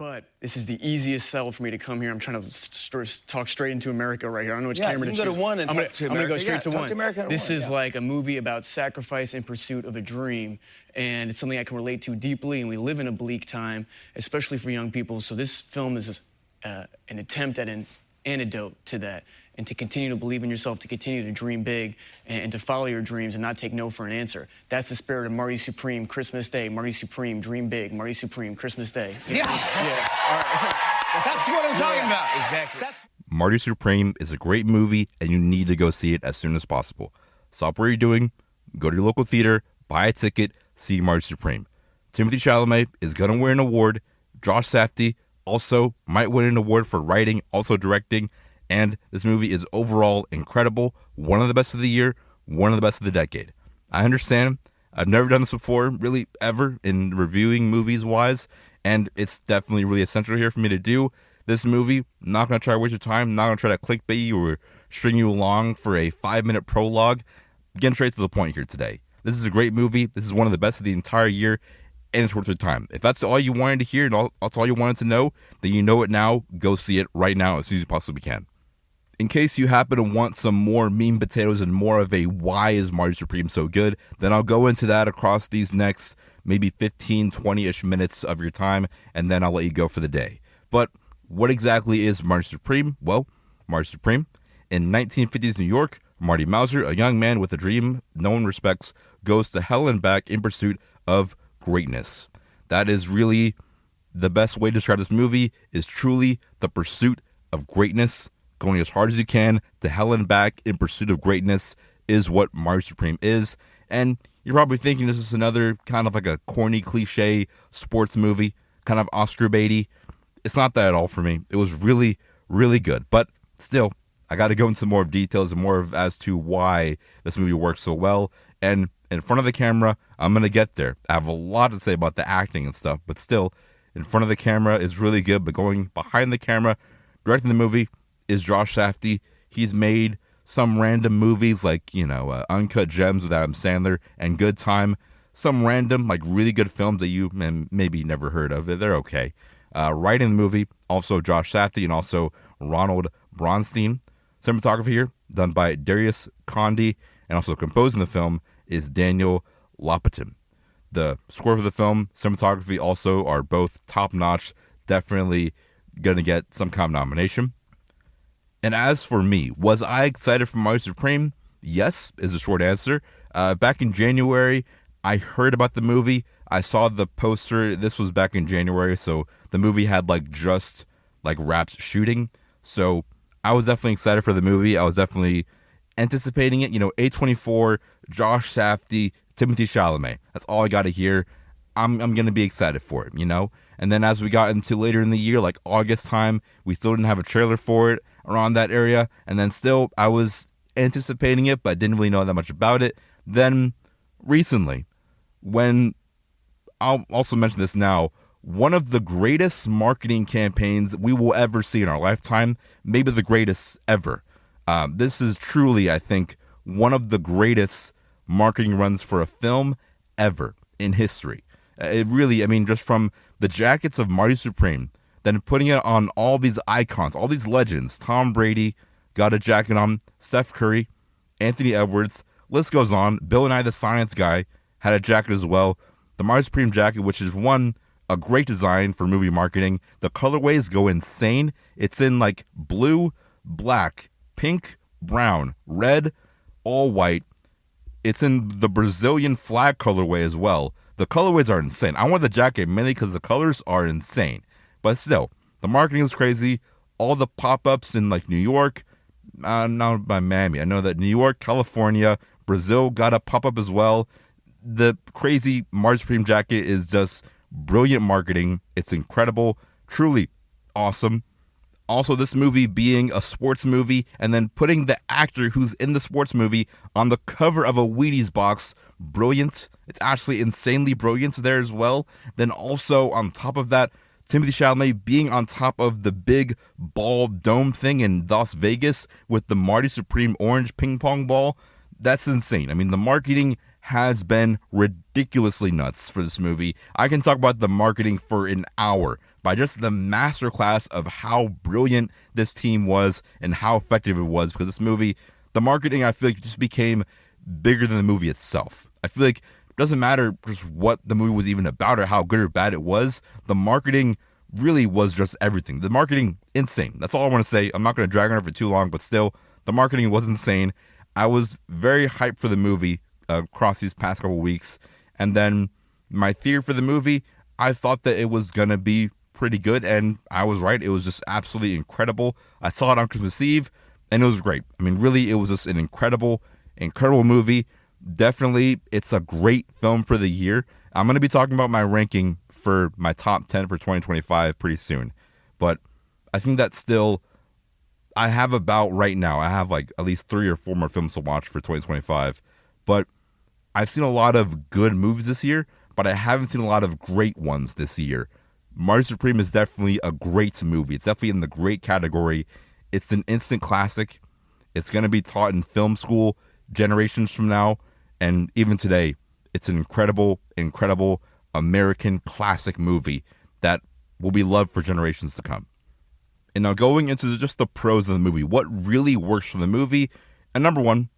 but this is the easiest sell for me to come here. I'm trying to talk straight into America right here. I don't know which camera to choose. You can go to one and I'm talk to America. I'm going to go straight to one. To America this one, is like a movie about sacrifice in pursuit of a dream, and it's something I can relate to deeply, and we live in a bleak time, especially for young people, so this film is an attempt at an antidote to that, and to continue to believe in yourself, to continue to dream big, and to follow your dreams and not take no for an answer. That's the spirit of Marty Supreme, Christmas Day. Marty Supreme, dream big. Marty Supreme, Christmas Day. Yeah. All right. That's what I'm talking about. Exactly. Marty Supreme is a great movie, and you need to go see it as soon as possible. Stop what you're doing, go to your local theater, buy a ticket, see Marty Supreme. Timothée Chalamet is going to win an award. Josh Safdie also might win an award for writing, also directing, and this movie is overall incredible. One of the best of the year, one of the best of the decade. I understand. I've never done this before, really, ever, in reviewing movies-wise, and it's definitely really essential here for me to do. This movie, not going to try to waste your time, not going to try to clickbait you or string you along for a 5-minute prologue. Getting straight to the point here today. This is a great movie. This is one of the best of the entire year, and it's worth your time. If that's all you wanted to hear and that's all you wanted to know, then you know it now. Go see it right now as soon as you possibly can. In case you happen to want some more meat and potatoes and more of a why is Marty Supreme so good, then I'll go into that across these next maybe 15, 20-ish minutes of your time, and then I'll let you go for the day. But what exactly is Marty Supreme? Well, Marty Supreme, in 1950s New York, Marty Mauser, a young man with a dream no one respects, goes to hell and back in pursuit of greatness. That is really the best way to describe this movie, is truly the pursuit of greatness. Going as hard as you can to hell and back in pursuit of greatness is what Marty Supreme is. And you're probably thinking this is another kind of like a corny cliche sports movie, kind of Oscar baity. It's not that at all for me. It was really, really good. But still, I got to go into more details and more of as to why this movie works so well. And in front of the camera, I'm going to get there. I have a lot to say about the acting and stuff, but still, in front of the camera is really good. But going behind the camera, directing the movie, is Josh Safdie. He's made some random movies like, Uncut Gems with Adam Sandler and Good Time. Some random, really good films that you maybe never heard of. They're okay. Writing the movie, also Josh Safdie and also Ronald Bronstein. Cinematography here, done by Darius Condi, and also composing the film is Daniel Lopatin. The score for the film, cinematography also are both top-notch. Definitely going to get some kind of nomination. And as for me, was I excited for Marty Supreme? Yes, is the short answer. Back in January, I heard about the movie. I saw the poster. This was back in January, so the movie had just wraps shooting. So I was definitely excited for the movie. I was definitely anticipating it. A24, Josh Safdie, Timothée Chalamet. That's all I got to hear. I'm going to be excited for it, And then as we got into later in the year, like August time, we still didn't have a trailer for it around that area. And then still, I was anticipating it, but didn't really know that much about it. Then recently, when I'll also mention this now, one of the greatest marketing campaigns we will ever see in our lifetime, maybe the greatest ever. This is truly, I think, one of the greatest marketing runs for a film ever in history. It really, just from the jackets of Marty Supreme, then putting it on all these icons, all these legends. Tom Brady got a jacket on, Steph Curry, Anthony Edwards, list goes on. Bill Nye the Science Guy had a jacket as well. The Marty Supreme jacket, which is a great design for movie marketing. The colorways go insane. It's in blue, black, pink, brown, red, all white. It's in the Brazilian flag colorway as well. The colorways are insane. I want the jacket mainly because the colors are insane. But still, the marketing is crazy. All the pop-ups in New York, not by Miami. I know that New York, California, Brazil got a pop-up as well. The crazy Marty Supreme jacket is just brilliant marketing. It's incredible. Truly awesome. Also, this movie being a sports movie and then putting the actor who's in the sports movie on the cover of a Wheaties box, brilliant. It's actually insanely brilliant there as well. Then also on top of that, Timothée Chalamet being on top of the big ball dome thing in Las Vegas with the Marty Supreme orange ping pong ball. That's insane. The marketing has been ridiculously nuts for this movie. I can talk about the marketing for an hour. by just the masterclass of how brilliant this team was and how effective it was. Because this movie, the marketing, I feel like just became bigger than the movie itself. I feel like it doesn't matter just what the movie was even about or how good or bad it was. The marketing really was just everything. The marketing, insane. That's all I want to say. I'm not going to drag on it for too long, but still, the marketing was insane. I was very hyped for the movie across these past couple weeks. And then my theory for the movie, I thought that it was going to be pretty good, and I was right. It was just absolutely incredible. I saw it on Christmas Eve, and it was great. I mean, really, it was just an incredible movie. Definitely, it's a great film for the year. I'm going to be talking about my ranking for my top 10 for 2025 pretty soon. But I think that still, I have about right now, I have like at least 3 or 4 more films to watch for 2025. But I've seen a lot of good movies this year, but I haven't seen a lot of great ones this year. Marty Supreme is definitely a great movie. It's definitely in the great category. It's an instant classic. It's going to be taught in film school generations from now. And even today, it's an incredible American classic movie that will be loved for generations to come. And now going into just the pros of the movie, what really works for the movie? And number one,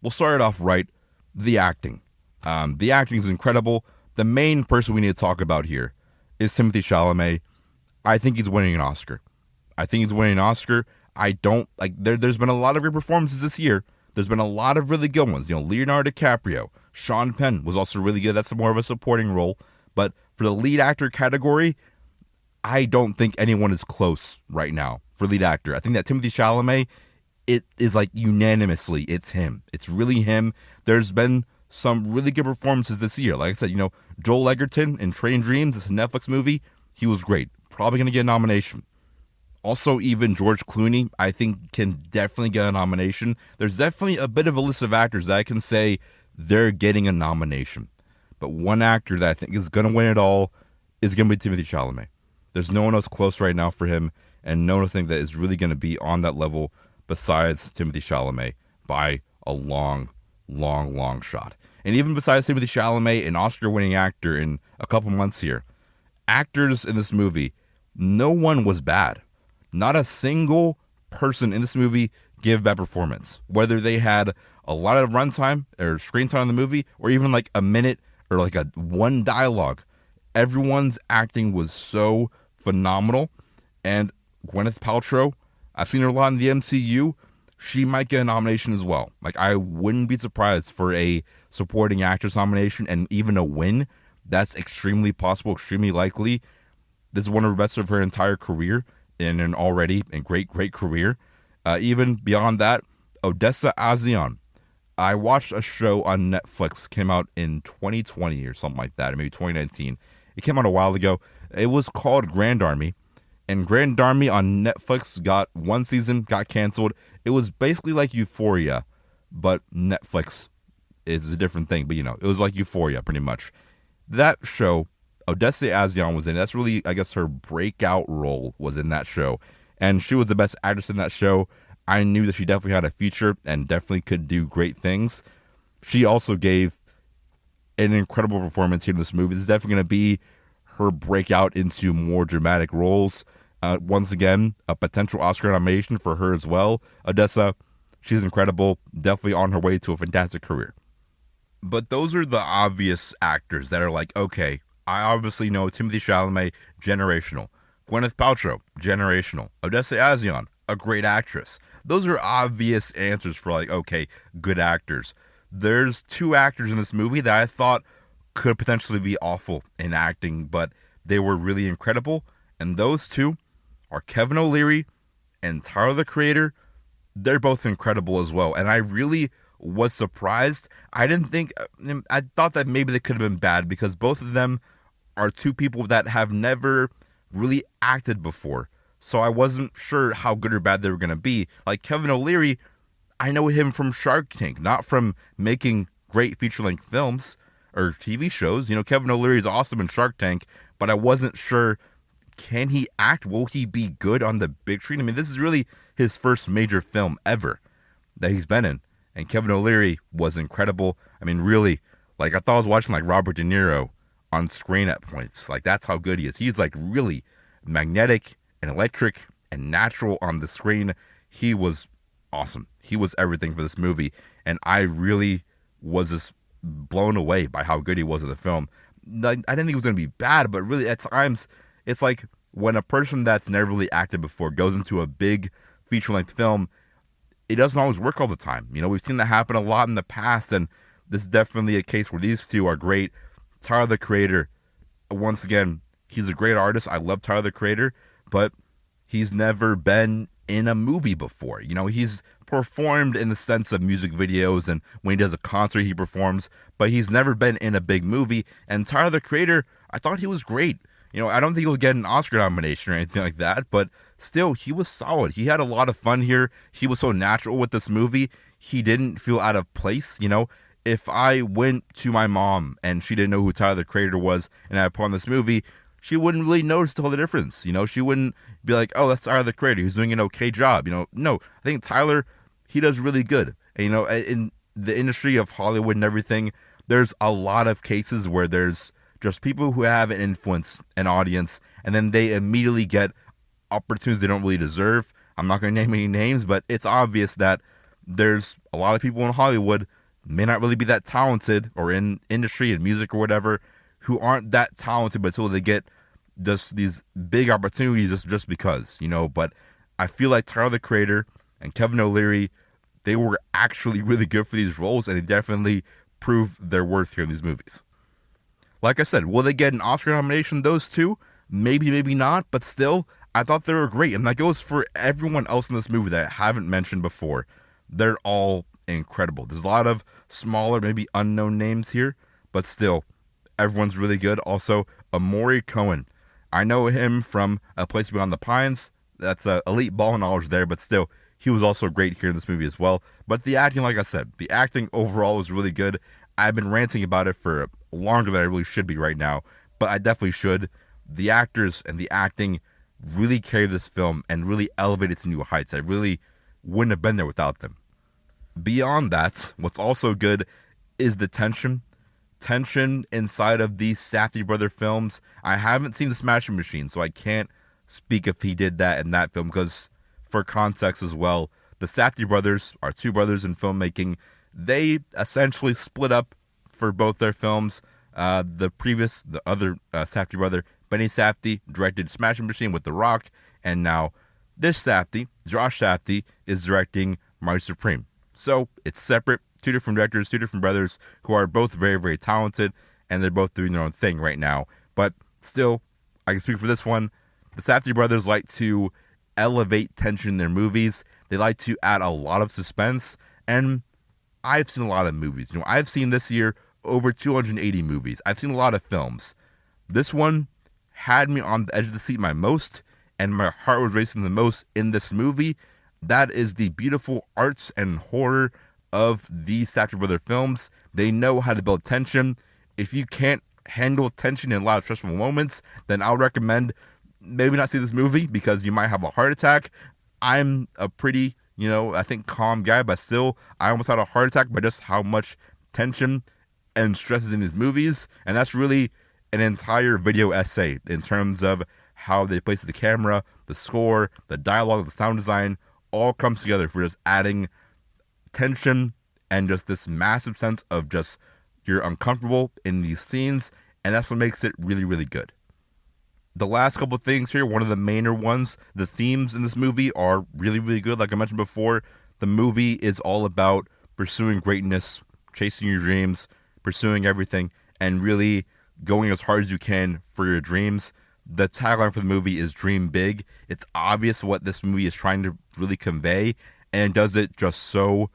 we'll start it off right, the acting. The acting is incredible. The main person we need to talk about here is Timothée Chalamet. I think he's winning an Oscar. I don't like. There's been a lot of great performances this year. There's been a lot of really good ones. Leonardo DiCaprio, Sean Penn was also really good. That's more of a supporting role. But for the lead actor category, I don't think anyone is close right now for lead actor. I think that Timothée Chalamet, it is like unanimously, it's him. It's really him. There's been some really good performances this year. Like I said, Joel Edgerton in Train Dreams, this Netflix movie, he was great. Probably going to get a nomination. Also, even George Clooney, I think, can definitely get a nomination. There's definitely a bit of a list of actors that I can say they're getting a nomination. But one actor that I think is going to win it all is going to be Timothée Chalamet. There's no one else close right now for him, and no one else that is really going to be on that level besides Timothée Chalamet by a long shot. And even besides Timothée Chalamet, an Oscar-winning actor in a couple months here, actors in this movie, no one was bad. Not a single person in this movie gave a bad performance. Whether they had a lot of runtime or screen time in the movie, or even like a minute or like one dialogue, everyone's acting was so phenomenal. And Gwyneth Paltrow, I've seen her a lot in the MCU. She might get a nomination as well. Like, I wouldn't be surprised for a supporting actress nomination and even a win. That's extremely possible, extremely likely. This is one of the best of her entire career in an already great career. Even beyond that, Odessa A'zion. I watched a show on Netflix, came out in 2020 or something like that, or maybe 2019. It came out a while ago. It was called Grand Army. And Grand Army on Netflix got one season, got canceled. It was basically like Euphoria, but Netflix is a different thing. But, it was like Euphoria, pretty much. That show, Odessa A'zion was in. That's really, I guess, her breakout role was in that show. And she was the best actress in that show. I knew that she definitely had a future and definitely could do great things. She also gave an incredible performance here in this movie. This is definitely going to be her breakout into more dramatic roles. Once again, a potential Oscar nomination for her as well. Odessa, she's incredible. Definitely on her way to a fantastic career. But those are the obvious actors that are like, okay, I obviously know Timothée Chalamet, generational. Gwyneth Paltrow, generational. Odessa A'zion, a great actress. Those are obvious answers for like, okay, good actors. There's 2 actors in this movie that I thought could potentially be awful in acting, but they were really incredible. And those 2 are Kevin O'Leary and Tyler, the Creator. They're both incredible as well. And I really was surprised. I thought that maybe they could have been bad because both of them are 2 people that have never really acted before. So I wasn't sure how good or bad they were going to be. Like Kevin O'Leary, I know him from Shark Tank, not from making great feature-length films or TV shows. Kevin O'Leary is awesome in Shark Tank, but I wasn't sure, can he act? Will he be good on the big screen? I mean, this is really his first major film ever that he's been in. And Kevin O'Leary was incredible. I mean, really, like, I thought I was watching, like, Robert De Niro on screen at points. Like, that's how good he is. He's, like, really magnetic and electric and natural on the screen. He was awesome. He was everything for this movie, and I really was just blown away by how good he was in the film. I didn't think it was going to be bad, but really at times it's like when a person that's never really acted before goes into a big feature-length film, it doesn't always work all the time. You know, we've seen that happen a lot in the past, and this is definitely a case where these two are great. Tyler, the Creator, once again, he's a great artist. I love Tyler, the Creator, but he's never been in a movie before. You know, he's performed in the sense of music videos, and when he does a concert, he performs, but he's never been in a big movie. And Tyler, the Creator, I thought he was great. You know, I don't think he'll get an Oscar nomination or anything like that, but still, he was solid. He had a lot of fun here. He was so natural with this movie. He didn't feel out of place. You know, if I went to my mom and she didn't know who Tyler, the Creator was, and I put on this movie, she wouldn't really notice the whole difference. You know, she wouldn't be like, oh, that's Tyler, the Creator. He's doing an okay job. You know, no, I think Tyler, he does really good. And, you know, in the industry of Hollywood and everything, there's a lot of cases where there's just people who have an influence, an audience, and then they immediately get opportunities they don't really deserve. I'm not going to name any names, but it's obvious that there's a lot of people in Hollywood may not really be that talented, or in industry and music or whatever, who aren't that talented, but still they get just these big opportunities just because, you know. But I feel like Tyler, the Creator, and Kevin O'Leary, they were actually really good for these roles, and they definitely proved their worth here in these movies. Like I said, will they get an Oscar nomination, those two? Maybe, maybe not, but still, I thought they were great. And that goes for everyone else in this movie that I haven't mentioned before. They're all incredible. There's a lot of smaller, maybe unknown names here, but still, everyone's really good. Also, Amori Cohen. I know him from A Place Beyond the Pines. That's elite ball knowledge there, but still, he was also great here in this movie as well. But the acting, like I said, the acting overall was really good. I've been ranting about it for longer than I really should be right now, but I definitely should. The actors and the acting really carried this film and really elevated it to new heights. I really wouldn't have been there without them. Beyond that, what's also good is the tension. Tension inside of these Safdie brother films. I haven't seen The Smashing Machine, so I can't speak if he did that in that film, because for context as well, the Safdie brothers are two brothers in filmmaking. They essentially split up for both their films. The other Safdie brother, Benny Safdie, directed Smashing Machine with The Rock, and now this Safdie, Josh Safdie, is directing Marty Supreme. So it's separate, two different directors, two different brothers who are both very, very talented, and they're both doing their own thing right now. But still, I can speak for this one. The Safdie brothers like to elevate tension in their movies. They like to add a lot of suspense, and I've seen a lot of movies. You know, I've seen this year over 280 movies. I've seen a lot of films. This one had me on the edge of the seat most, and my heart was racing the most in this movie. That is the beautiful arts and horror of these Safdie brother films. They know how to build tension. If you can't handle tension in a lot of stressful moments, then I'll recommend maybe not see this movie, because you might have a heart attack. I'm a pretty, I think calm guy, but still, I almost had a heart attack by just how much tension and stress is in these movies. And that's really an entire video essay in terms of how they place the camera, the score, the dialogue, the sound design, all comes together for just adding tension and just this massive sense of just you're uncomfortable in these scenes, and that's what makes it really, really good. The last couple of things here, one of the mainer ones, the themes in this movie are really, really good. Like I mentioned before, the movie is all about pursuing greatness, chasing your dreams, pursuing everything, and really going as hard as you can for your dreams. The tagline for the movie is Dream Big. It's obvious what this movie is trying to really convey, and does it just so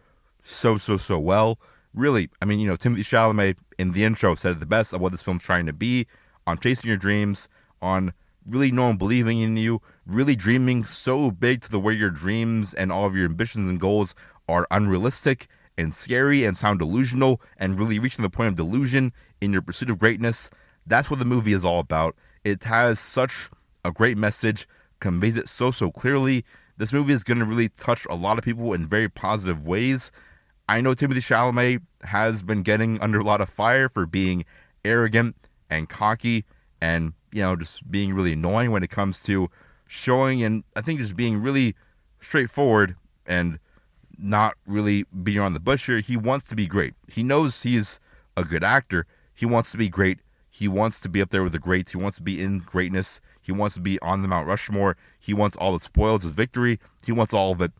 well. Really, I mean, Timothée Chalamet in the intro said it the best of what this film's trying to be, on chasing your dreams, on really no one believing in you, really dreaming so big to the way your dreams and all of your ambitions and goals are unrealistic and scary and sound delusional, and really reaching the point of delusion in your pursuit of greatness. That's what the movie is all about. It has such a great message, conveys it so clearly. This movie is going to really touch a lot of people in very positive ways. I know Timothée Chalamet has been getting under a lot of fire for being arrogant and cocky and, just being really annoying when it comes to showing, and I think just being really straightforward and not really being on the bush here. He wants to be great. He knows he's a good actor. He wants to be great. He wants to be up there with the greats. He wants to be in greatness. He wants to be on the Mount Rushmore. He wants all the spoils of victory. He wants all of it.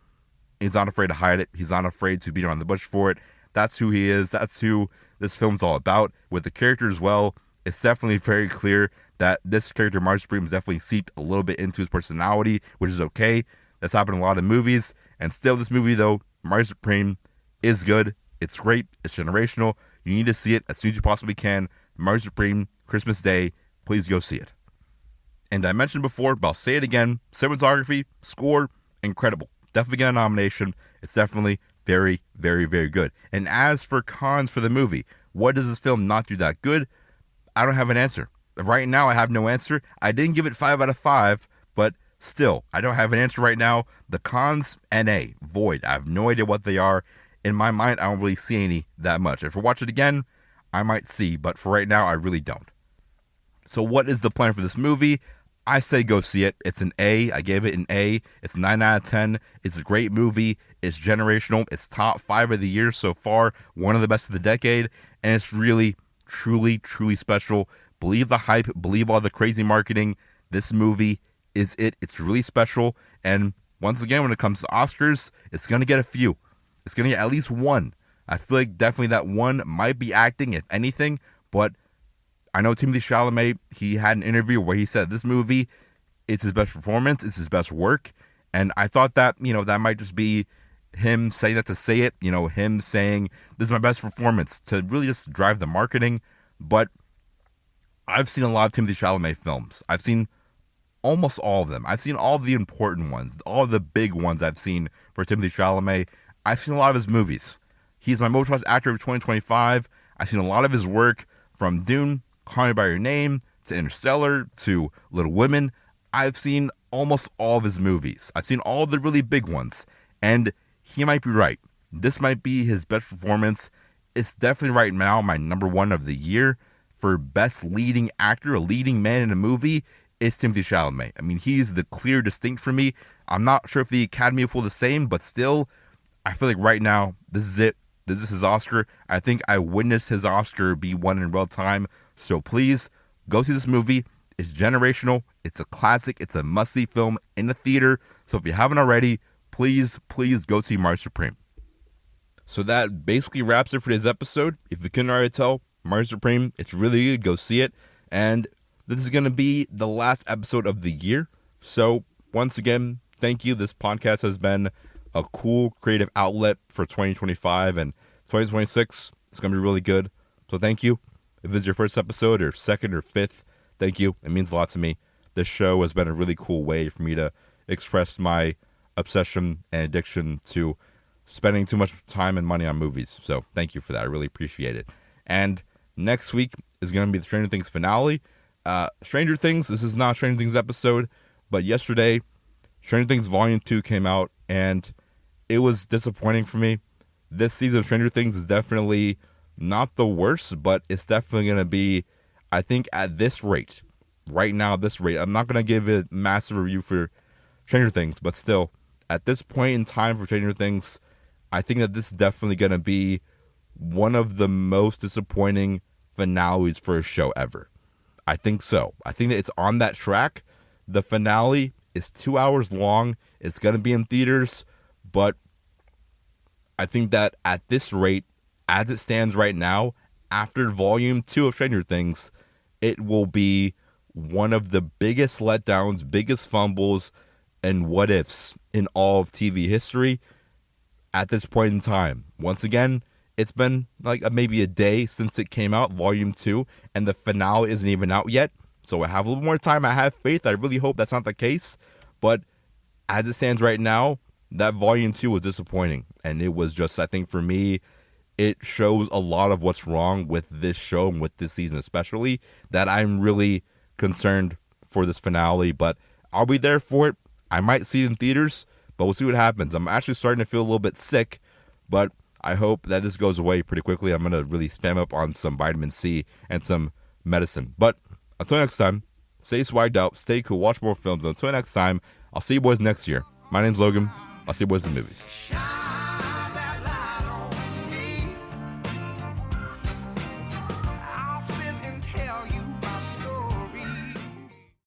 He's not afraid to hide it. He's not afraid to beat around the bush for it. That's who he is. That's who this film's all about. With the character as well, it's definitely very clear that this character, Marty Supreme, is definitely seeped a little bit into his personality, which is okay. That's happened in a lot of movies. And still, this movie, though, Marty Supreme, is good. It's great. It's generational. You need to see it as soon as you possibly can. Marty Supreme, Christmas Day. Please go see it. And I mentioned before, but I'll say it again. Cinematography, score, incredible. Definitely get a nomination. It's definitely very, very, very good. And as for cons for the movie, what does this film not do that good? I don't have an answer. Right now, I have no answer. I didn't give it 5 out of 5, but still, I don't have an answer right now. The cons, NA, void. I have no idea what they are. In my mind, I don't really see any that much. If I watch it again, I might see, but for right now, I really don't. So what is the plan for this movie? I say go see it. It's an A. I gave it an A. It's 9 out of 10. It's a great movie. It's generational. It's top 5 of the year so far. One of the best of the decade. And it's really, truly, truly special. Believe the hype. Believe all the crazy marketing. This movie is it. It's really special. And once again, when it comes to Oscars, it's going to get a few. It's going to get at least one. I feel like definitely that one might be acting, if anything. But I know Timothée Chalamet, he had an interview where he said this movie, it's his best performance, it's his best work. And I thought that, that might just be him saying that to say it, him saying this is my best performance to really just drive the marketing. But I've seen a lot of Timothée Chalamet films. I've seen almost all of them. I've seen all the important ones, all the big ones I've seen for Timothée Chalamet. I've seen a lot of his movies. He's my most watched actor of 2025. I've seen a lot of his work from Dune, Call Me By Your Name, to Interstellar, to Little Women. I've seen almost all of his movies. I've seen all the really big ones. And he might be right. This might be his best performance. It's definitely right now my number 1 of the year. For best leading actor, a leading man in a movie, it's Timothée Chalamet. I mean, he's the clear distinct for me. I'm not sure if the Academy will feel the same, but still, I feel like right now, this is it. This is his Oscar. I think I witnessed his Oscar be won in real time. So please, go see this movie. It's generational. It's a classic. It's a must-see film in the theater. So if you haven't already, please, please go see Marty Supreme. So that basically wraps it for today's episode. If you couldn't already tell, Marty Supreme, it's really good. Go see it. And this is going to be the last episode of the year. So once again, thank you. This podcast has been a cool creative outlet for 2025 and 2026. It's going to be really good. So thank you. If this is your first episode or second or fifth, thank you. It means a lot to me. This show has been a really cool way for me to express my obsession and addiction to spending too much time and money on movies. So thank you for that. I really appreciate it. And next week is going to be the Stranger Things finale. Stranger Things, this is not a Stranger Things episode, but yesterday, Stranger Things Volume 2 came out, and it was disappointing for me. This season of Stranger Things is definitely not the worst, but it's definitely going to be, I think, at this rate, right now, this rate. I'm not going to give a massive review for Stranger Things, but still, at this point in time for Stranger Things, I think that this is definitely going to be one of the most disappointing finales for a show ever. I think so. I think that it's on that track. The finale is 2 hours long. It's going to be in theaters, but I think that at this rate, as it stands right now, after Volume 2 of Stranger Things, it will be one of the biggest letdowns, biggest fumbles, and what ifs in all of TV history at this point in time. Once again, it's been like maybe a day since it came out, Volume 2, and the finale isn't even out yet. So I have a little more time. I have faith. I really hope that's not the case. But as it stands right now, that Volume 2 was disappointing. And it was just, I think for me, it shows a lot of what's wrong with this show and with this season especially, that I'm really concerned for this finale. But I'll be there for it. I might see it in theaters, but we'll see what happens. I'm actually starting to feel a little bit sick, but I hope that this goes away pretty quickly. I'm going to really spam up on some vitamin C and some medicine. But until next time, Stay swagged out, stay cool, watch more films. Until next time, I'll see you boys next year. My name's Logan. I'll see you boys in the movies.